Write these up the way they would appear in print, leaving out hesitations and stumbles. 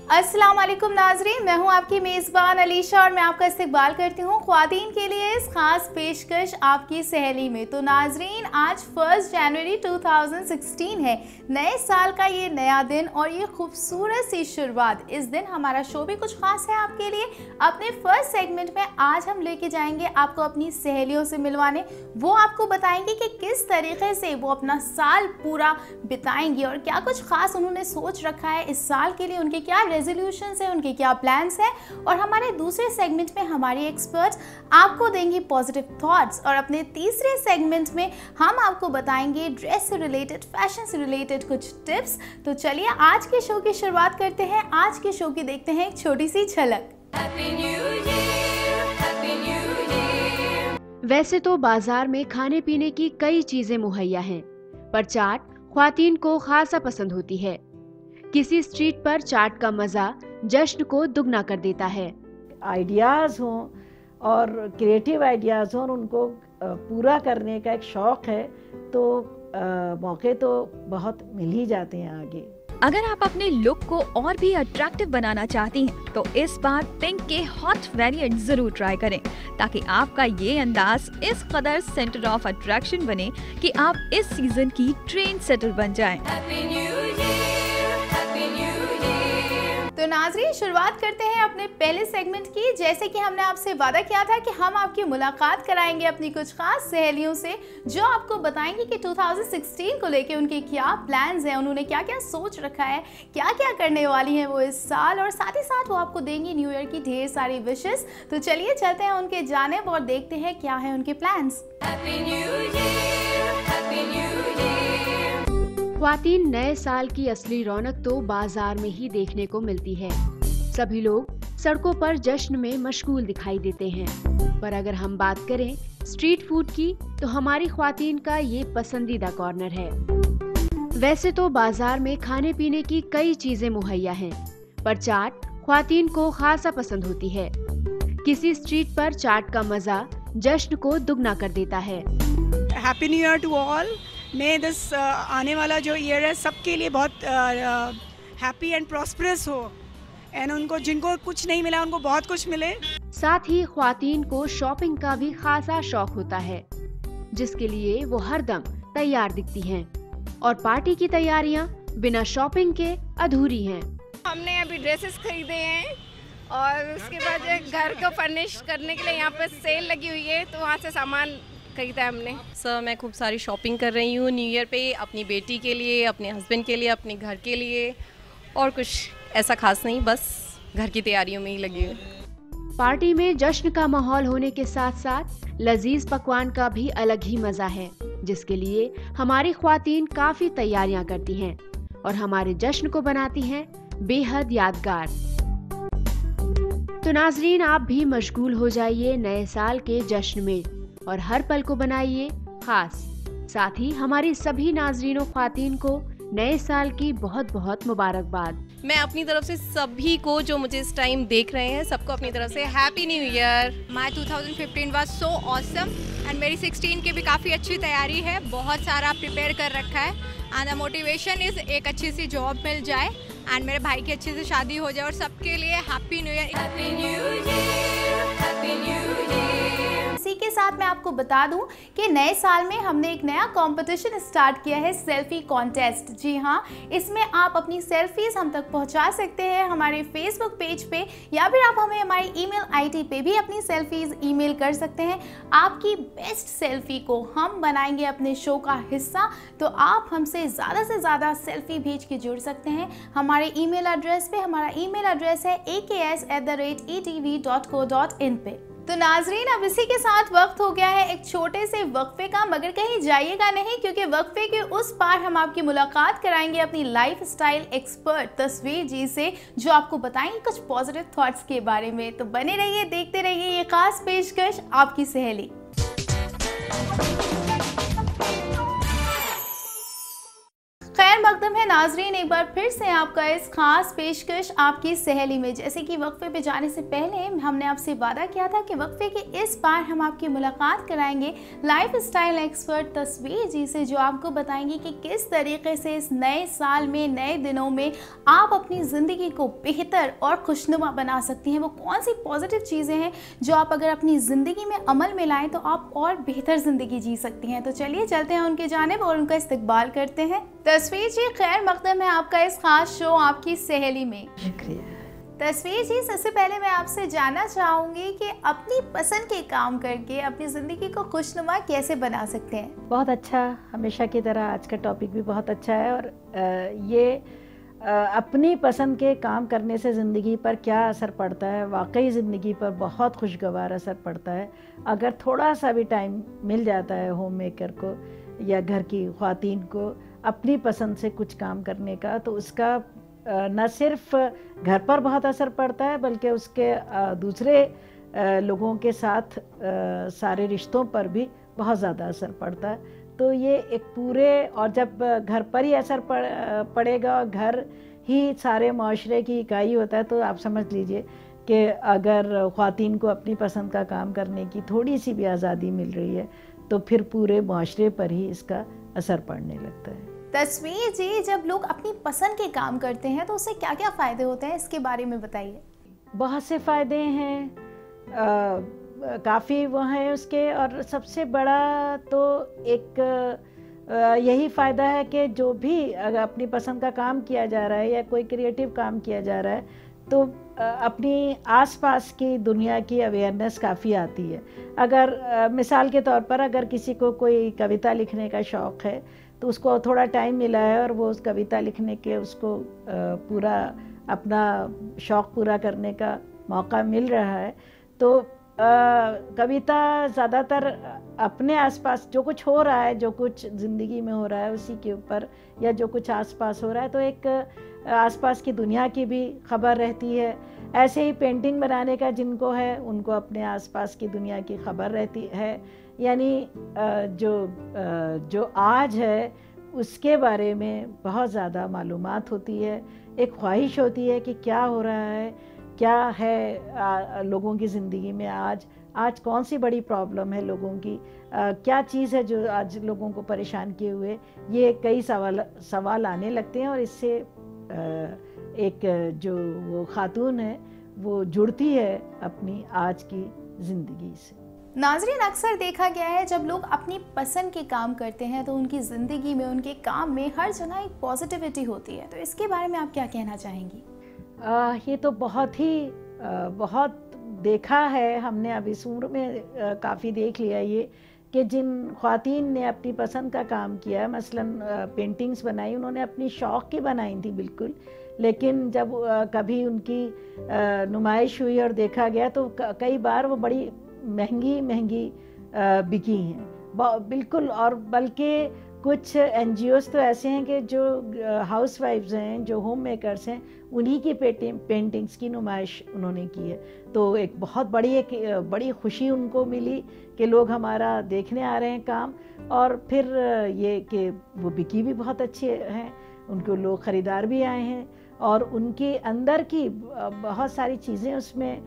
अस्सलाम वालेकुम नाजरीन, मैं हूं आपकी मेज़बान अलीशा और मैं आपका इस्तकबाल करती हूं ख्वातीन के लिए इस खास पेशकश आपकी सहेली में। तो नाजरीन, आज 1 जनवरी 2016 है, नए साल का ये नया दिन और ये खूबसूरत सी शुरुआत। इस दिन हमारा शो भी कुछ खास है आपके लिए। अपने फर्स्ट सेगमेंट में आज हम लेके जाएंगे आपको अपनी सहेलियों से मिलवाने। वो आपको बताएंगे कि किस तरीके से वो अपना साल पूरा बिताएंगी और क्या कुछ खास उन्होंने सोच रखा है इस साल के लिए, उनके क्या रेजोल्यूशंस है, उनके क्या प्लान्स हैं। और हमारे दूसरे सेगमेंट में हमारी एक्सपर्ट्स आपको देंगी पॉजिटिव थॉट्स और अपने तीसरे सेगमेंट में हम आपको बताएंगे ड्रेस से रिलेटेड, फैशन से रिलेटेड कुछ टिप्स। तो चलिए आज के शो की शुरुआत करते हैं। आज के शो की देखते हैं एक छोटी सी झलक। वैसे तो बाजार में खाने पीने की कई चीजें मुहैया हैं, पर चाट ख्वातीन को खासा पसंद होती है। किसी स्ट्रीट पर चाट का मजा जश्न को दुगना कर देता है। आइडियाज़ हों और क्रिएटिव आइडियाज़ हों और उनको पूरा करने का एक शौक़ है तो मौके तो बहुत मिल ही जाते हैं आगे। अगर आप अपने लुक को और भी अट्रैक्टिव बनाना चाहती हैं, तो इस बार पिंक के हॉट वेरिएंट जरूर ट्राई करें, ताकि आपका ये अंदाज इस कदर सेंटर ऑफ अट्रैक्शन बने कि आप इस सीजन की ट्रेंड सेटर बन जाएं। तो नाज़रीन, शुरुआत करते हैं अपने पहले सेगमेंट की। जैसे कि हमने आपसे वादा किया था कि हम आपकी मुलाकात कराएंगे अपनी कुछ खास सहेलियों से, जो आपको बताएंगी कि 2016 को लेके उनके क्या प्लान्स हैं, उन्होंने क्या क्या सोच रखा है, क्या क्या करने वाली हैं वो इस साल, और साथ ही साथ वो आपको देंगी न्यू ईयर की ढेर सारी विशेस। तो चलिए चलते हैं उनके जानिब और देखते हैं क्या है उनके प्लान्स। ख्वातीन नए साल की असली रौनक तो बाजार में ही देखने को मिलती है। सभी लोग सड़कों पर जश्न में मशगूल दिखाई देते हैं, पर अगर हम बात करें स्ट्रीट फूड की तो हमारी ख्वातीन का ये पसंदीदा कॉर्नर है। वैसे तो बाजार में खाने पीने की कई चीजें मुहैया हैं, पर चाट ख्वातीन को खासा पसंद होती है। किसी स्ट्रीट पर चाट का मजा जश्न को दुगना कर देता है। Happy new year to all. May this आने वाला जो ईयर है सबके लिए बहुत हैप्पी एंड प्रॉस्परस हो, एंड उनको जिनको कुछ नहीं मिला उनको बहुत कुछ मिले। साथ ही ख्वातीन को शॉपिंग का भी खासा शौक होता है, जिसके लिए वो हरदम तैयार दिखती हैं, और पार्टी की तैयारियां बिना शॉपिंग के अधूरी हैं। हमने अभी ड्रेसेस खरीदे हैं और उसके बाद घर को फर्निश करने के लिए यहाँ पे सेल लगी हुई है, तो वहाँ से सामान खरीदा है हमने। सर, मैं खूब सारी शॉपिंग कर रही हूँ न्यू ईयर पे, अपनी बेटी के लिए, अपने हस्बैंड के लिए, अपने घर के लिए, और कुछ ऐसा खास नहीं, बस घर की तैयारियों में ही लगी हूँ। पार्टी में जश्न का माहौल होने के साथ साथ लजीज पकवान का भी अलग ही मजा है, जिसके लिए हमारी ख्वातीन काफी तैयारियां करती हैं और हमारे जश्न को बनाती हैं बेहद यादगार। तो नाजरीन, आप भी मशगूल हो जाइए नए साल के जश्न में और हर पल को बनाइए खास। साथ ही हमारी सभी नाजरीनों ख्वातीन को नए साल की बहुत बहुत मुबारकबाद। मैं अपनी तरफ से सभी को जो मुझे इस टाइम देख रहे हैं सबको अपनी तरफ से happy new year. My 2015 was so awesome and मेरी 16 की भी काफ़ी अच्छी तैयारी है, बहुत सारा प्रिपेयर कर रखा है, एंड द मोटिवेशन इज़ एक अच्छी सी जॉब मिल जाए एंड मेरे भाई की अच्छे से शादी हो जाए, और सबके लिए हैप्पी न्यू ईयर। इसी के साथ मैं आपको बता दूं कि नए साल में हमने एक नया कंपटीशन स्टार्ट किया है, सेल्फी कॉन्टेस्ट। जी हाँ, इसमें आप अपनी सेल्फीज हम तक पहुंचा सकते हैं हमारे फेसबुक पेज पे, या फिर आप हमें हमारी ईमेल आईडी पे भी अपनी सेल्फीज ईमेल कर सकते हैं। आपकी बेस्ट सेल्फी को हम बनाएंगे अपने शो का हिस्सा, तो आप हमसे ज़्यादा से ज़्यादा सेल्फी भेज के जुड़ सकते हैं हमारे ईमेल एड्रेस पे। हमारा ईमेल एड्रेस है aks@etv.co.in पे। तो नाजरीन, अब इसी के साथ वक्त हो गया है एक छोटे से वक्फे का, मगर कहीं जाइएगा नहीं, क्योंकि वक्फे के उस पार हम आपकी मुलाकात कराएंगे अपनी लाइफस्टाइल एक्सपर्ट तस्वीर जी से, जो आपको बताएंगे कुछ पॉजिटिव थॉट्स के बारे में। तो बने रहिए, देखते रहिए ये खास पेशकश आपकी सहेली। खैर मकदम है नाजरीन, एक बार फिर से आपका इस खास पेशकश आपकी सहेली में। जैसे कि वक्फे पे जाने से पहले हमने आपसे वादा किया था कि वक्फे के इस बार हम आपकी मुलाकात कराएंगे लाइफ स्टाइल एक्सपर्ट तस्वीर जी से, जो आपको बताएंगी कि किस तरीके से इस नए साल में, नए दिनों में आप अपनी ज़िंदगी को बेहतर और खुशनुमा बना सकती हैं। वो कौन सी पॉजिटिव चीज़ें हैं जो आप अगर अपनी ज़िंदगी में अमल में लाएँ तो आप और बेहतर ज़िंदगी जी सकती हैं। तो चलिए चलते हैं उनके जानिब और उनका इस्तकबाल करते हैं। तस्वीर जी, खैर मकदम है आपका इस खास शो आपकी सहेली में। शुक्रिया। तस्वीर जी, सबसे पहले मैं आपसे जानना चाहूँगी कि अपनी पसंद के काम करके अपनी ज़िंदगी को खुशनुमा कैसे बना सकते हैं? बहुत अच्छा, हमेशा की तरह आज का टॉपिक भी बहुत अच्छा है। और ये अपनी पसंद के काम करने से ज़िंदगी पर क्या असर पड़ता है, वाकई ज़िंदगी पर बहुत खुशगवार असर पड़ता है। अगर थोड़ा सा भी टाइम मिल जाता है होम मेकर को या घर की ख्वातीन को अपनी पसंद से कुछ काम करने का, तो उसका न सिर्फ घर पर बहुत असर पड़ता है बल्कि उसके दूसरे लोगों के साथ सारे रिश्तों पर भी बहुत ज़्यादा असर पड़ता है। तो ये एक पूरे, और जब घर पर ही असर पड़ेगा और घर ही सारे माशरे की इकाई होता है, तो आप समझ लीजिए कि अगर ख्वातीन को अपनी पसंद का काम करने की थोड़ी सी भी आज़ादी मिल रही है तो फिर पूरे माशरे पर ही इसका असर पड़ने लगता है। तस्वीर जी, जब लोग अपनी पसंद के काम करते हैं तो उससे क्या क्या फ़ायदे होते हैं, इसके बारे में बताइए। बहुत से फ़ायदे हैं, काफ़ी वो हैं उसके। और सबसे बड़ा तो एक यही फ़ायदा है कि जो भी अगर अपनी पसंद का काम किया जा रहा है या कोई क्रिएटिव काम किया जा रहा है तो अपनी आसपास की दुनिया की अवेयरनेस काफ़ी आती है। अगर मिसाल के तौर पर अगर किसी को कोई कविता लिखने का शौक़ है तो उसको थोड़ा टाइम मिला है और वो उस कविता लिखने के उसको पूरा अपना शौक़ पूरा करने का मौका मिल रहा है, तो कविता ज़्यादातर अपने आसपास जो कुछ हो रहा है, जो कुछ ज़िंदगी में हो रहा है उसी के ऊपर, या जो कुछ आसपास हो रहा है तो एक आसपास की दुनिया की भी खबर रहती है। ऐसे ही पेंटिंग बनाने का जिनको है उनको अपने आसपास की दुनिया की खबर रहती है। यानी जो आज है उसके बारे में बहुत ज़्यादा मालूमात होती है। एक ख्वाहिश होती है कि क्या हो रहा है, क्या है लोगों की ज़िंदगी में आज कौन सी बड़ी प्रॉब्लम है लोगों की, क्या चीज़ है जो आज लोगों को परेशान किए हुए। ये कई सवाल आने लगते हैं और इससे एक जो वो खातून है वो जुड़ती है अपनी आज की ज़िंदगी से। नाज़रीन, अक्सर देखा गया है जब लोग अपनी पसंद के काम करते हैं तो उनकी ज़िंदगी में, उनके काम में हर जगह एक पॉजिटिविटी होती है। तो इसके बारे में आप क्या कहना चाहेंगी? ये तो बहुत देखा है हमने, अब इस उम्र में काफ़ी देख लिया ये कि जिन ख्वातीन ने अपनी पसंद का काम किया, मसलन पेंटिंग्स बनाई, उन्होंने अपनी शौक़ की बनाई थी बिल्कुल, लेकिन जब कभी उनकी नुमाइश हुई और देखा गया तो कई बार वो बड़ी महंगी बिकी हैं बिल्कुल। और बल्कि कुछ NGOs तो ऐसे हैं कि जो हाउस वाइफ्स हैं, जो होम मेकर्स हैं, उन्हीं की पेंटिंग्स की नुमाइश उन्होंने की है। तो एक बहुत बड़ी खुशी उनको मिली कि लोग हमारा देखने आ रहे हैं काम, और फिर ये कि वो बिकी भी बहुत अच्छे हैं, उनको लोग ख़रीदार भी आए हैं और उनके अंदर की बहुत सारी चीज़ें उसमें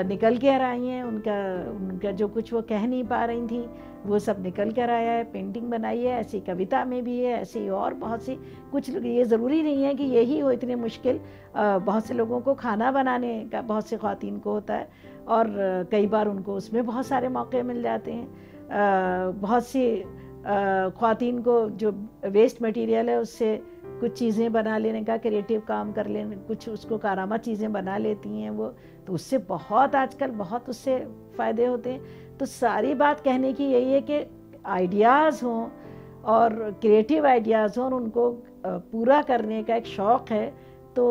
निकल कर आई हैं। उनका जो कुछ वो कह नहीं पा रही थी वो सब निकल कर आया है। पेंटिंग बनाई है, ऐसी कविता में भी है, ऐसी और बहुत सी। कुछ ये ज़रूरी नहीं है कि यही हो इतने मुश्किल, बहुत से लोगों को खाना बनाने का बहुत से ख्वातीन को होता है और कई बार उनको उसमें बहुत सारे मौके मिल जाते हैं। बहुत सी ख्वातीन को जो वेस्ट मटेरियल है उससे कुछ चीज़ें बना लेने का, क्रिएटिव काम कर लेने, कुछ उसको कारामा चीज़ें बना लेती हैं वो, तो उससे बहुत आजकल बहुत उससे फ़ायदे होते हैं। तो सारी बात कहने की यही है कि आइडियाज़ हों और क्रिएटिव आइडियाज़ हों और उनको पूरा करने का एक शौक़ है तो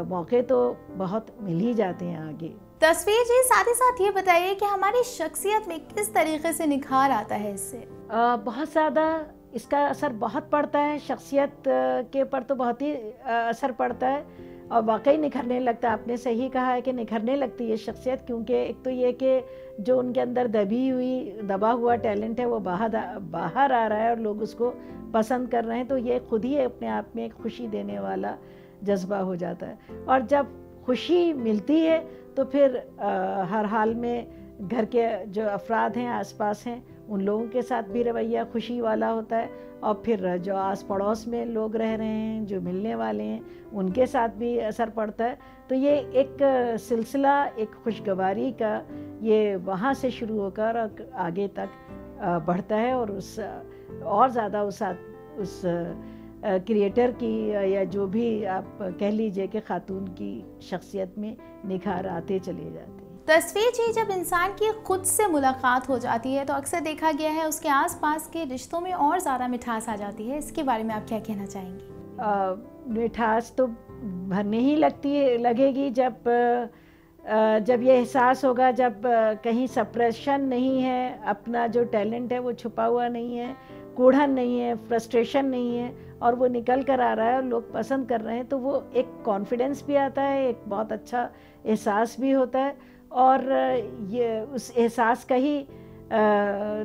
मौके तो बहुत मिल ही जाते हैं आगे। तस्वीर जी, साथ ही साथ ये बताइए कि हमारी शख्सियत में किस तरीके से निखार आता है इससे? बहुत ज़्यादा इसका असर बहुत पड़ता है, शख्सियत के ऊपर तो बहुत ही असर पड़ता है। और वाकई निखरने लगता है। आपने सही कहा है कि निखरने लगती है शख्सियत, क्योंकि एक तो ये कि जो उनके अंदर दबा हुआ टैलेंट है वो बाहर आ रहा है और लोग उसको पसंद कर रहे हैं, तो ये खुद ही अपने आप में एक खुशी देने वाला जज्बा हो जाता है। और जब खुशी मिलती है तो फिर हर हाल में घर के जो अफराद हैं, आसपास हैं, उन लोगों के साथ भी रवैया खुशी वाला होता है, और फिर जो आस पड़ोस में लोग रह रहे हैं, जो मिलने वाले हैं, उनके साथ भी असर पड़ता है। तो ये एक सिलसिला, एक खुशगवारी का, ये वहाँ से शुरू होकर आगे तक बढ़ता है और और ज़्यादा उस क्रिएटर की या जो भी आप कह लीजिए कि खातून की शख्सियत में निखार आते चले जाते हैं। तस्वीर जी, जब इंसान की खुद से मुलाकात हो जाती है तो अक्सर देखा गया है उसके आसपास के रिश्तों में और ज़्यादा मिठास आ जाती है। इसके बारे में आप क्या कहना चाहेंगी? मिठास तो भरने ही लगेगी जब ये एहसास होगा, जब कहीं सप्रेशन नहीं है, अपना जो टैलेंट है वो छुपा हुआ नहीं है, कूढ़न नहीं है, फ्रस्ट्रेशन नहीं है, और वो निकल कर आ रहा है और लोग पसंद कर रहे हैं, तो वो एक कॉन्फिडेंस भी आता है, एक बहुत अच्छा एहसास भी होता है, और ये उस एहसास का ही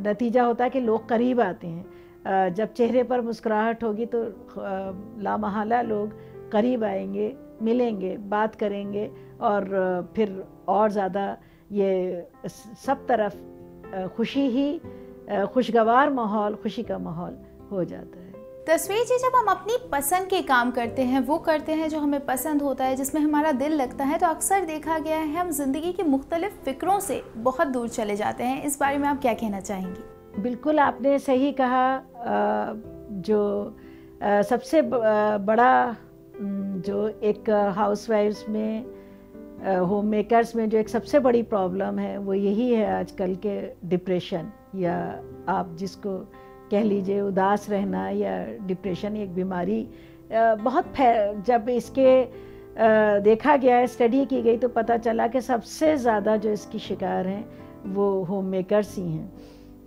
नतीजा होता है कि लोग करीब आते हैं। जब चेहरे पर मुस्कुराहट होगी तो लामहला लोग करीब आएंगे, मिलेंगे, बात करेंगे, और फिर और ज़्यादा ये सब तरफ खुशी ही, खुशगवार माहौल, खुशी का माहौल हो जाता है। तस्वीर जी, जब हम अपनी पसंद के काम करते हैं, वो करते हैं जो हमें पसंद होता है, जिसमें हमारा दिल लगता है, तो अक्सर देखा गया है हम जिंदगी की मुख्तलिफ फिक्रों से बहुत दूर चले जाते हैं। इस बारे में आप क्या कहना चाहेंगी? बिल्कुल आपने सही कहा। जो सबसे बड़ा जो एक हाउसवाइफ्स में, होम मेकर्स में जो एक सबसे बड़ी प्रॉब्लम है वो यही है आजकल के डिप्रेशन, या आप जिसको कह लीजिए उदास रहना, या डिप्रेशन एक बीमारी बहुत जब इसके देखा गया है, स्टडी की गई, तो पता चला कि सबसे ज़्यादा जो इसकी शिकार हैं वो होम मेकर्स ही हैं।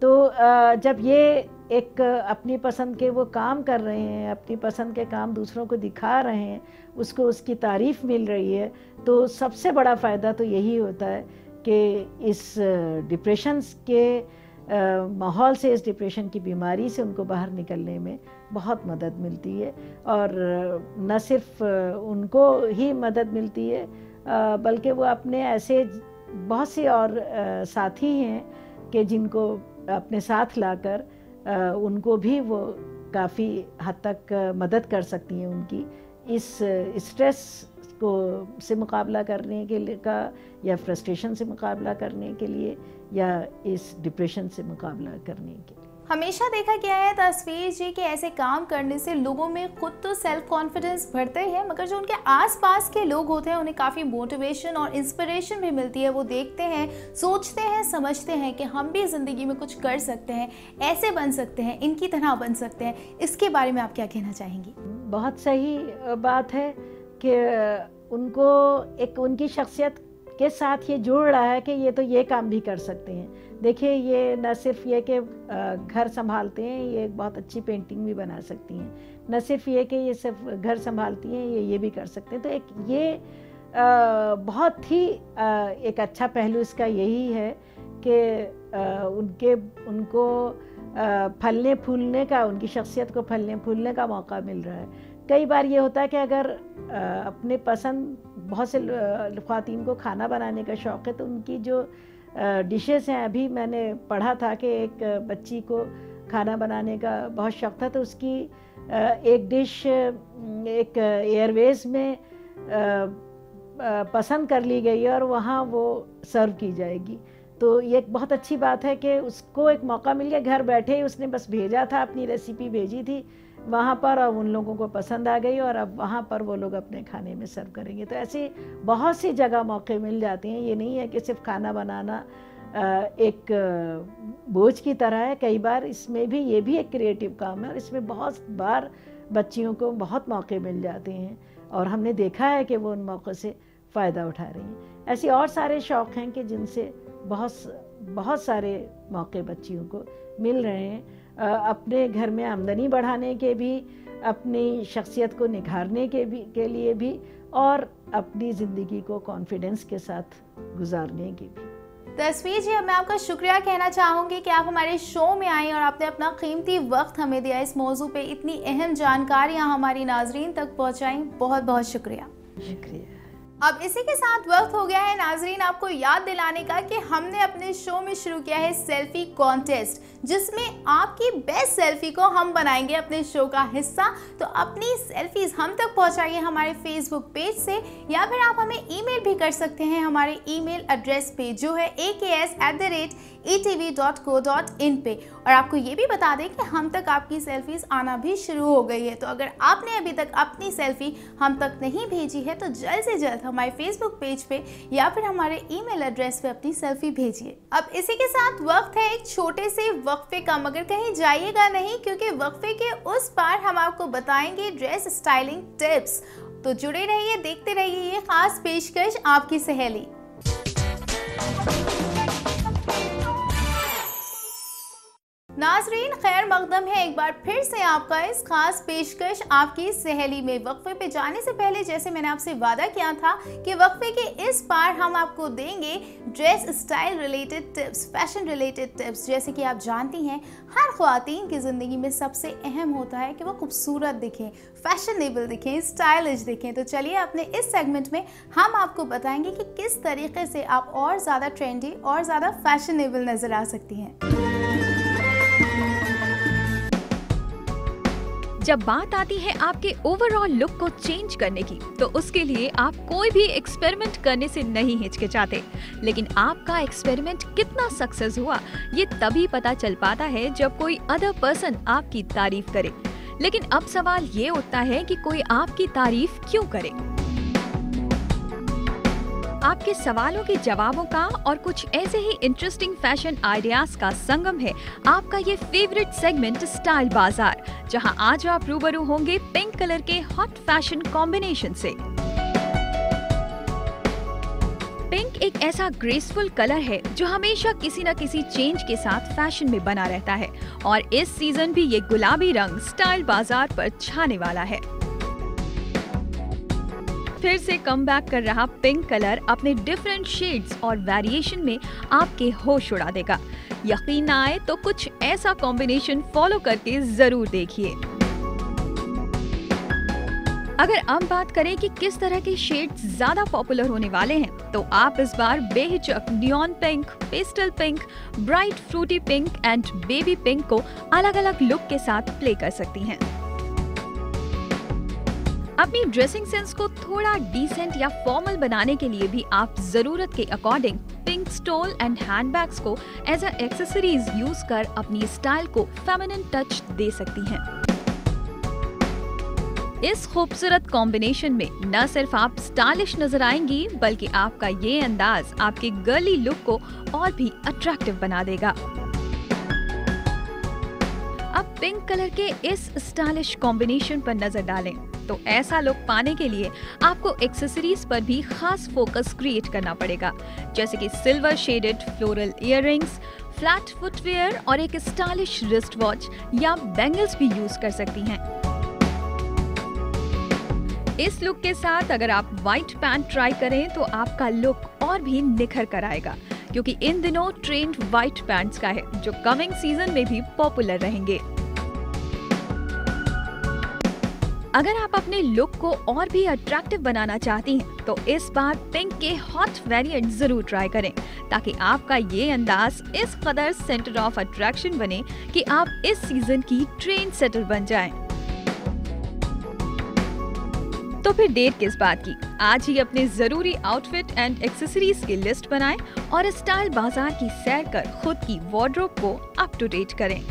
तो जब ये एक अपनी पसंद के वो काम कर रहे हैं, अपनी पसंद के काम दूसरों को दिखा रहे हैं, उसको उसकी तारीफ़ मिल रही है, तो सबसे बड़ा फ़ायदा तो यही होता है कि इस डिप्रेशन के माहौल से, इस डिप्रेशन की बीमारी से उनको बाहर निकलने में बहुत मदद मिलती है। और न सिर्फ उनको ही मदद मिलती है, बल्कि वो अपने ऐसे बहुत से और साथी हैं कि जिनको अपने साथ लाकर उनको भी वो काफ़ी हद तक मदद कर सकती हैं उनकी इस स्ट्रेस से मुकाबला करने के लिए या फ्रस्ट्रेशन से मुकाबला करने के लिए, या इस डिप्रेशन से मुकाबला करने के लिए। हमेशा देखा गया है तस्वीर जी कि ऐसे काम करने से लोगों में खुद तो सेल्फ कॉन्फिडेंस बढ़ते हैं, मगर जो उनके आसपास के लोग होते हैं उन्हें काफ़ी मोटिवेशन और इंस्पिरेशन भी मिलती है। वो देखते हैं, सोचते हैं, समझते हैं कि हम भी ज़िंदगी में कुछ कर सकते हैं, ऐसे बन सकते हैं, इनकी तरह बन सकते हैं। इसके बारे में आप क्या कहना चाहेंगी? बहुत सही बात है कि उनको एक उनकी शख्सियत के साथ ये जोड़ रहा है कि ये तो ये काम भी कर सकते हैं। देखिए, ये न सिर्फ ये कि घर संभालते हैं, ये बहुत अच्छी पेंटिंग भी बना सकती हैं, न सिर्फ ये कि ये सिर्फ घर संभालती हैं, ये भी कर सकते हैं। तो एक ये बहुत ही एक अच्छा पहलू इसका यही है कि उनको फलने फूलने का, उनकी शख्सियत को फलने फूलने का मौका मिल रहा है। कई बार ये होता है कि अगर अपने पसंद, बहुत से ख़वातीन को खाना बनाने का शौक़ है, तो उनकी जो डिशेस हैं, अभी मैंने पढ़ा था कि एक बच्ची को खाना बनाने का बहुत शौक़ था, तो उसकी एक डिश एक एयरवेज़ में पसंद कर ली गई है और वहाँ वो सर्व की जाएगी। तो ये एक बहुत अच्छी बात है कि उसको एक मौका मिल गया, घर बैठे ही उसने बस भेजा था, अपनी रेसिपी भेजी थी वहाँ पर, और उन लोगों को पसंद आ गई, और अब वहाँ पर वो लोग अपने खाने में सर्व करेंगे। तो ऐसी बहुत सी जगह मौके मिल जाते हैं। ये नहीं है कि सिर्फ खाना बनाना एक बोझ की तरह है, कई बार इसमें भी ये भी एक क्रिएटिव काम है, और इसमें बहुत बार बच्चियों को बहुत मौके मिल जाते हैं, और हमने देखा है कि वो उन मौक़ों से फ़ायदा उठा रही हैं। ऐसे और सारे शौक़ हैं कि जिनसे बहुत सारे मौके बच्चियों को मिल रहे हैं, अपने घर में आमदनी बढ़ाने के भी, अपनी शख्सियत को निखारने के लिए भी, और अपनी ज़िंदगी को कॉन्फिडेंस के साथ गुजारने की भी। तस्वीर जी, अब मैं आपका शुक्रिया कहना चाहूँगी कि आप हमारे शो में आई और आपने अपना कीमती वक्त हमें दिया, इस मौजू पे इतनी अहम जानकारियाँ हमारी नाजरीन तक पहुँचाई। बहुत बहुत शुक्रिया। शुक्रिया। अब इसी के साथ वक्त हो गया है नाजरीन आपको याद दिलाने का कि हमने अपने शो में शुरू किया है सेल्फी कॉन्टेस्ट, जिसमें आपकी बेस्ट सेल्फी को हम बनाएंगे अपने शो का हिस्सा। तो अपनी सेल्फीज हम तक पहुंचाइए हमारे फेसबुक पेज से, या फिर आप हमें ईमेल भी कर सकते हैं हमारे ईमेल एड्रेस पे जो है aks@etv.co.in पे। और आपको ये भी बता दें कि हम तक आपकी सेल्फीज आना भी शुरू हो गई है। तो अगर आपने अभी तक अपनी सेल्फी हम तक नहीं भेजी है तो जल्द से जल्द हमारे फेसबुक पेज पे या फिर हमारे ईमेल एड्रेस पे अपनी सेल्फी भेजिए। अब इसी के साथ वक्त है एक छोटे से वक्फे का, मगर कहीं जाइएगा नहीं, क्योंकि वक्फे के उस पार हम आपको बताएंगे ड्रेस स्टाइलिंग टिप्स। तो जुड़े रहिए, देखते रहिए ये खास पेशकश आपकी सहेली। नाजरीन खैर मकदम है एक बार फिर से आपका इस खास पेशकश आपकी सहेली में। वक्फे पे जाने से पहले जैसे मैंने आपसे वादा किया था कि वक्फे के इस पार हम आपको देंगे dress style related tips, fashion related tips. जैसे कि आप जानती हैं हर ख्वातीन की ज़िंदगी में सबसे अहम होता है कि वो खूबसूरत दिखें, फैशनेबल दिखें, स्टाइलिश दिखें। तो चलिए अपने इस सेगमेंट में हम आपको बताएंगे कि किस तरीके से आप और ज़्यादा ट्रेंडी और ज़्यादा फैशनेबल नज़र आ सकती हैं। जब बात आती है आपके ओवरऑल लुक को चेंज करने की, तो उसके लिए आप कोई भी एक्सपेरिमेंट करने से नहीं हिचकिचाते। लेकिन आपका एक्सपेरिमेंट कितना सक्सेस हुआ ये तभी पता चल पाता है जब कोई अदर पर्सन आपकी तारीफ करे। लेकिन अब सवाल ये उठता है कि कोई आपकी तारीफ क्यों करे? आपके सवालों के जवाबों का और कुछ ऐसे ही इंटरेस्टिंग फैशन आइडियाज का संगम है आपका ये फेवरेट सेगमेंट स्टाइल बाजार, जहां आज आप रूबरू होंगे पिंक कलर के हॉट फैशन कॉम्बिनेशन से। पिंक एक ऐसा ग्रेसफुल कलर है जो हमेशा किसी न किसी चेंज के साथ फैशन में बना रहता है, और इस सीजन भी ये गुलाबी रंग स्टाइल बाजार पर छाने वाला है। फिर से कमबैक कर रहा पिंक कलर अपने डिफरेंट शेड्स और वेरिएशन में आपके होश उड़ा देगा। यकीन ना आए तो कुछ ऐसा कॉम्बिनेशन फॉलो करके जरूर देखिए। अगर अब बात करें कि किस तरह के शेड्स ज्यादा पॉपुलर होने वाले हैं, तो आप इस बार बेहिचक neon pink, pastel pink, bright fruity pink and baby pink को अलग अलग लुक के साथ प्ले कर सकती हैं। अपनी ड्रेसिंग सेंस को थोड़ा डिसेंट या फॉर्मल बनाने के लिए भी आप जरूरत के according pink stole and handbags को एज अ एक्सेसरीज यूज कर अपनी स्टाइल को फेमिनिन टच दे सकती हैं। इस खूबसूरत कॉम्बिनेशन में न सिर्फ आप स्टाइलिश नजर आएंगी, बल्कि आपका ये अंदाज आपके गर्ली लुक को और भी अट्रैक्टिव बना देगा। अब पिंक कलर के इस स्टाइलिश कॉम्बिनेशन पर नजर डालें, तो ऐसा लुक पाने के लिए आपको एक्सेसरीज पर भी खास फोकस क्रिएट करना पड़ेगा, जैसे कि silver shaded floral earrings, flat footwear और एक स्टाइलिश रिस्ट वॉच या बैंगल्स भी यूज कर सकती हैं। इस लुक के साथ अगर आप व्हाइट पैंट ट्राई करें तो आपका लुक और भी निखर कर आएगा, क्योंकि इन दिनों ट्रेंड व्हाइट पैंट्स का है, जो कमिंग सीजन में भी पॉपुलर रहेंगे। अगर आप अपने लुक को और भी अट्रैक्टिव बनाना चाहती हैं, तो इस बार पिंक के हॉट वेरिएंट जरूर ट्राई करें, ताकि आपका ये अंदाज इस कदर सेंटर ऑफ अट्रैक्शन बने कि आप इस सीजन की ट्रेंड सेटर बन जाएं। तो फिर देर किस बात की, आज ही अपने जरूरी आउटफिट एंड एक्सेसरीज की लिस्ट बनाएं और स्टाइल बाजार की सैर कर खुद की वार्डरोब को अप टू डेट करें।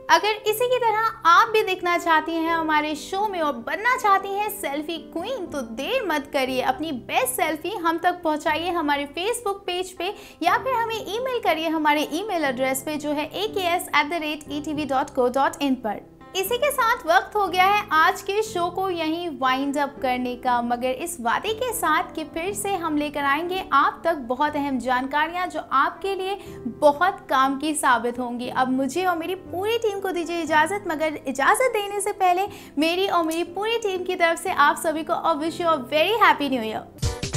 अगर इसी की तरह आप भी दिखना चाहती हैं हमारे शो में और बनना चाहती हैं सेल्फी क्वीन, तो देर मत करिए, अपनी बेस्ट सेल्फी हम तक पहुंचाइए हमारे फेसबुक पेज पे या फिर हमें ईमेल करिए हमारे ईमेल एड्रेस पे जो है aks@etv.co.in पर। इसी के साथ वक्त हो गया है आज के शो को यहीं वाइंड अप करने का, मगर इस वादे के साथ कि फिर से हम लेकर आएंगे आप तक बहुत अहम जानकारियां जो आपके लिए बहुत काम की साबित होंगी। अब मुझे और मेरी पूरी टीम को दीजिए इजाज़त, मगर इजाज़त देने से पहले मेरी और मेरी पूरी टीम की तरफ से आप सभी को wish you a very happy new year.